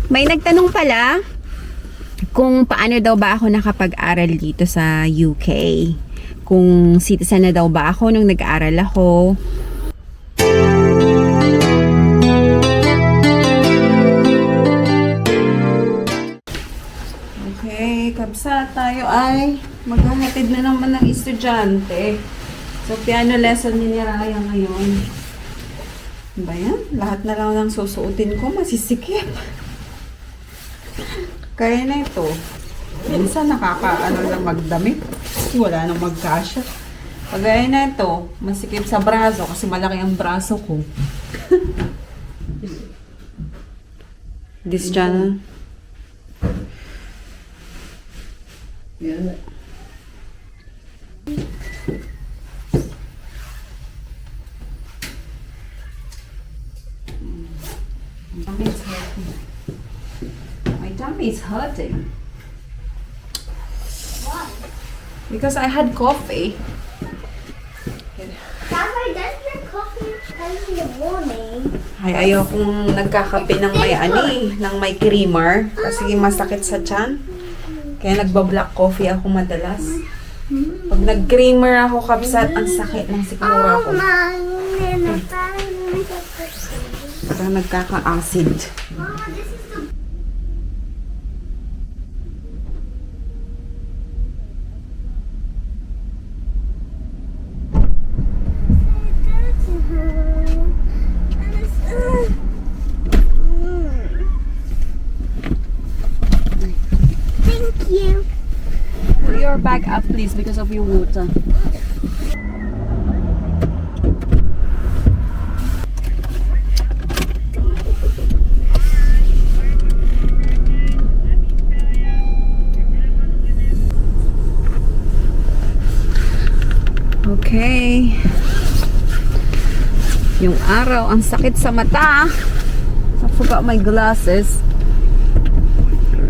May nagtanong pala kung paano daw ba ako nakapag-aral dito sa UK. Kung citizen na daw ba ako nung nag-aaral ako. Okay, kabsa tayo ay maghahatid na naman ng estudyante. So, piano lesson ni Raya ngayon. Ba yan? Lahat na lang ng susuotin ko, masisikip. Kaya na ito. Minsan nakakaano lang magdamit. Wala nang magkasya. Kagaya na ito, masikip sa braso kasi malaki ang braso ko. This channel. Yeah. My tummy is hurting. Why? Because I had coffee. Papa, does your coffee come in the morning? Ay, ayokong nagkakape ng may ng may creamer. Kasi masakit sa tiyan. Kaya nagba-black coffee ako madalas. Pag nag-creamer ako, kapsat, ang sakit ng sikmura ko. Parang nagkaka-acid. Mama, this is the Thank you. Put your bag up, please, because of your water. Okay. Yung araw, ang sakit sa mata. I forgot my glasses.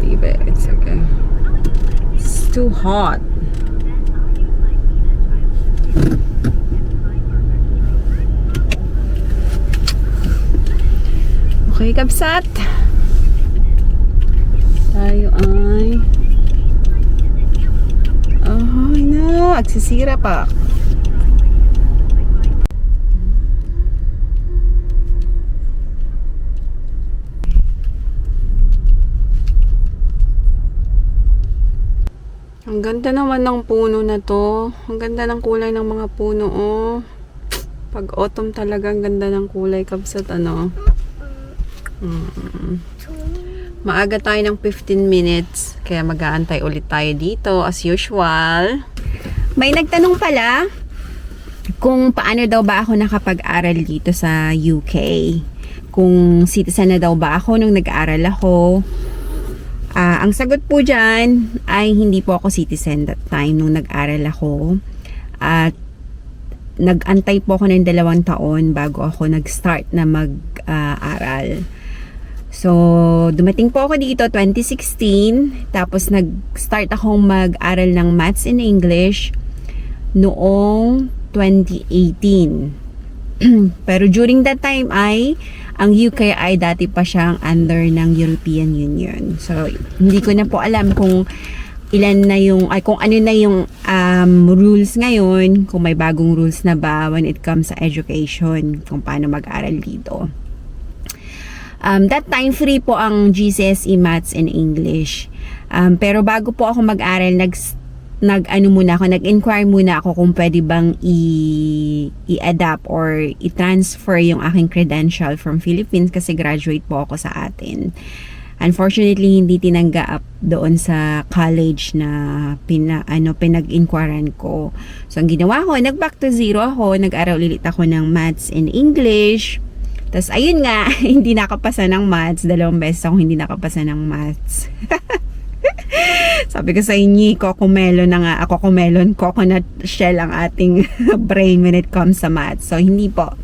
Leave it. It's okay. It's too hot. Okay, kabsat. Tayo ay... Oh, no. Agsisira pa. Ang ganda naman ng puno na to. Ang ganda ng kulay ng mga puno, oh. Pag autumn talaga, ang ganda ng kulay, kabsat, ano. Maaga tayo ng 15 minutes. Kaya mag-aantay ulit tayo dito, as usual. May nagtanong pala kung paano daw ba ako nakapag-aral dito sa UK. Kung citizen na daw ba ako nung nag-aaral ako. Ang sagot po dyan ay hindi po ako citizen that time nung nag-aral ako. At nag-antay po ako ng 2 taon bago ako nag-start na mag-aral. So, dumating po ako dito 2016. Tapos nag-start akong mag-aral ng Maths and English noong 2018. Pero during that time ay ang UK ay dati pa siyang under ng European Union. So, hindi ko na po alam kung ilan na yung, kung ano na yung rules ngayon, kung may bagong rules na ba when it comes sa education, kung paano mag-aral dito. That time, free po ang GCSE Maths and English. Pero bago po ako mag-aral, nag-inquire muna ako kung pwede bang i-adapt or i-transfer yung aking credential from Philippines kasi graduate po ako sa atin. Unfortunately, hindi tinanggap doon sa college na pinag-inquirean ko. So, ang ginawa ko, nag-back to zero ako, nag-aral ulit ako ng Maths and English. Tapos, ayun nga, hindi nakapasa ng Maths. 2 beses ako hindi nakapasa ng Maths. Sabi ko sa inyo, coconut shell ang ating brain when it comes sa maths. So, hindi po.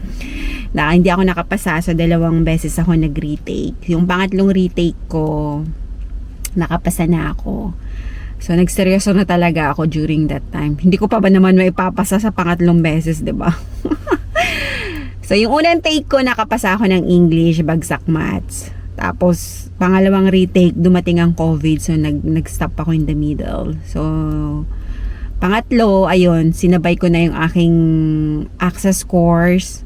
Hindi ako nakapasa. So, 2 beses ako nag-retake. Yung pangatlong retake ko, nakapasa na ako. So, nagseryoso na talaga ako during that time. Hindi ko pa ba naman maipapasa sa pangatlong beses, diba? So, yung unang take ko, nakapasa ako ng English, bagsak maths. Tapos, pangalawang retake, dumating ang COVID. So, nag-stop ako in the middle. So, pangatlo, ayun, sinabay ko na yung aking access course.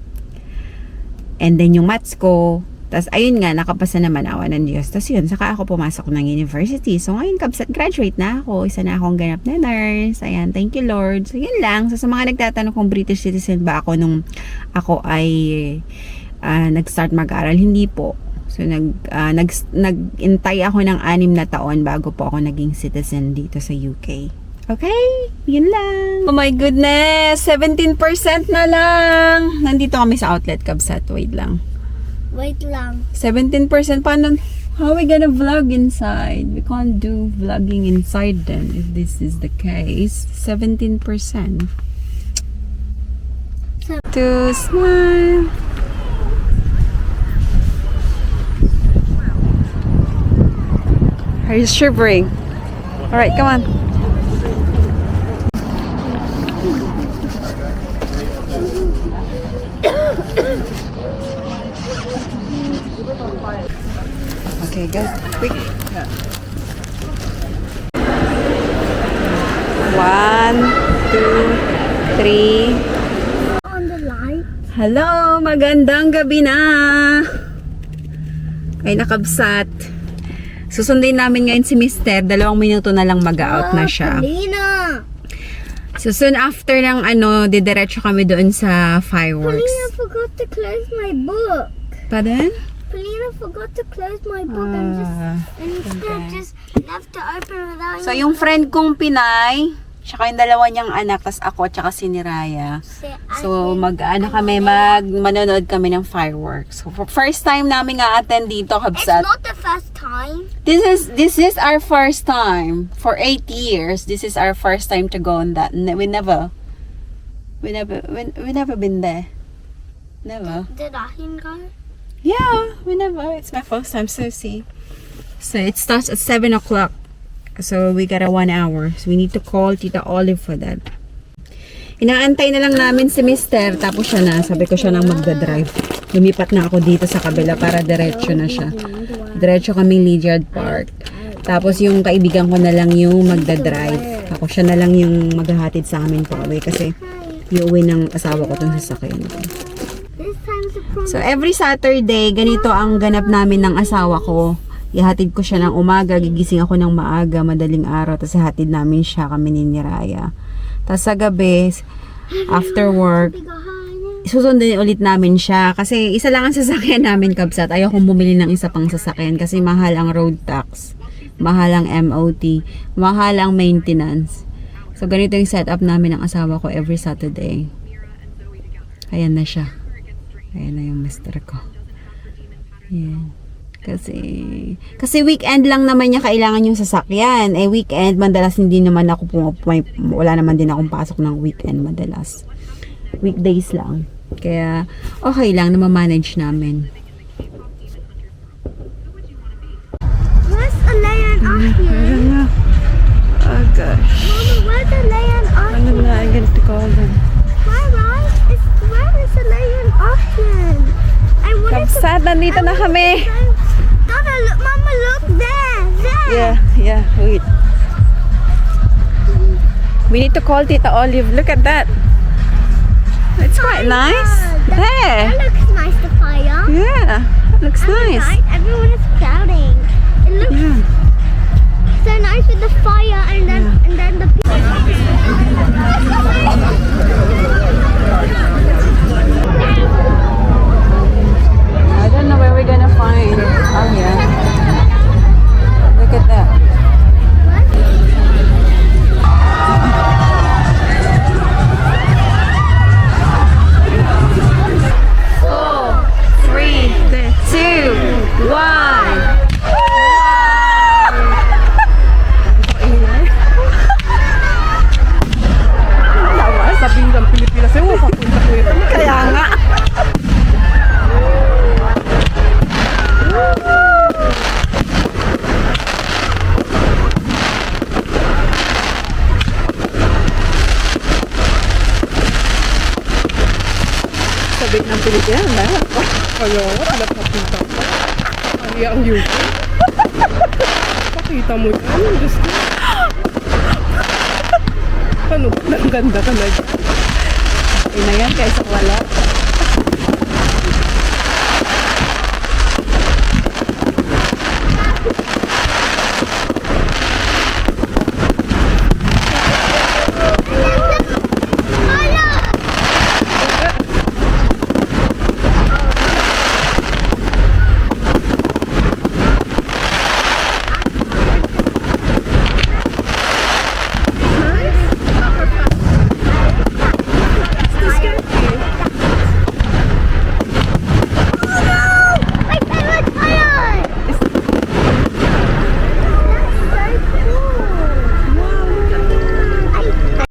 And then, yung maths ko. Tapos, ayun nga, nakapasa naman, awa ng Diyos. Tapos yun, saka ako pumasok ng university. So, ngayon, kabsat, graduate na ako. Isa na akong ganap na nurse. Ayan, thank you, Lord. So, yun lang. So, sa mga nagtatanong kung British citizen ba ako nung ako ay nag-start mag-aral, hindi po. So, nag-intay ako ng 6 na taon bago po ako naging citizen dito sa UK. Okay? Yun lang. Oh my goodness! 17% na lang! Nandito kami sa outlet, kabsat. Wait lang. Wait lang. 17%. Paano? How are we gonna vlog inside? We can't do vlogging inside then if this is the case. 17%. To smile. Are you shivering? Alright, come on. Okay, go. Quick. 1, 2, 3. On the light. Hello, magandang gabi na. Ay nakabsat. Susundin namin ngayon si Mister. 2 minuto na lang mag-out na siya. Polina! So soon after ng didiretso kami doon sa fireworks. Polina forgot to close my book. Pardon? Polina forgot to close my book and instead just left it open without So yung friend kong Pinay, tsaka yung 2 niyang anak, tas ako, tsaka si Niraya. So manonood kami ng fireworks. So for first time namin attend dito, It's kabsat. not the first time. This is our first time for 8 years. This is our first time to go on that. We never been there. Never. Did Ahin go? Yeah, we never. It's my first time. So see. So it starts at 7 o'clock. So we got a 1 hour. So we need to call Tita Olive for that. Inaantay na lang namin si Mister. Tapos siya na. Sabi ko siya nang magdadrive. Lumipat na ako dito sa kabila para diretso na siya. Diretso kaming Lydiard Park. Tapos yung kaibigan ko na lang yung magdadrive. Ako siya na lang yung maghahatid sa amin pa uwi. Kasi iuwi ng asawa ko itong sasakyan ko. This time's a promise. So every Saturday, ganito ang ganap namin ng asawa ko. Ihatid ko siya ng umaga, gigising ako ng maaga, madaling araw, tapos ihatid namin siya, kami ni Niraya. Tapos sa gabi, after work, susundin ulit namin siya. Kasi isa lang ang sasakyan namin, kabsat. Ayaw kong bumili ng isa pang sasakyan kasi mahal ang road tax, mahal ang MOT, mahal ang maintenance. So ganito yung setup namin ng asawa ko every Saturday. Ayan na siya. Ayan na yung mister ko. Yan. Kasi weekend lang naman niya kailangan yung sasakyan. Eh weekend, madalas hindi naman ako wala naman din akong pasok ng weekend madalas. Weekdays lang. Kaya okay lang na ma-manage namin. Where's Alea and Ahin? Oh gosh. Mama, where's Alea and Ahin? Ano na, I'm going to call them. Where is Alea and Ahin? I wanted to... Kapsat, nandito na kami. Dada, look, Mama, look there. Yeah, wait. We need to call Tita Olive. Look at that. It's quite nice. There. That looks nice, the fire. Yeah, that looks nice. Right? Everyone is shouting. It looks Yeah. so nice with the fire and then the people. I don't know where we're gonna find. Oh yeah. Look at that. Kaya nga. Sabik ng Pilipinas, lahat. Kaya, lahat na pinta. Iya ang yuki. Pakita mo yan. Diyos ko. Ano? Ang ganda ka na. Ina yan kaysa wala.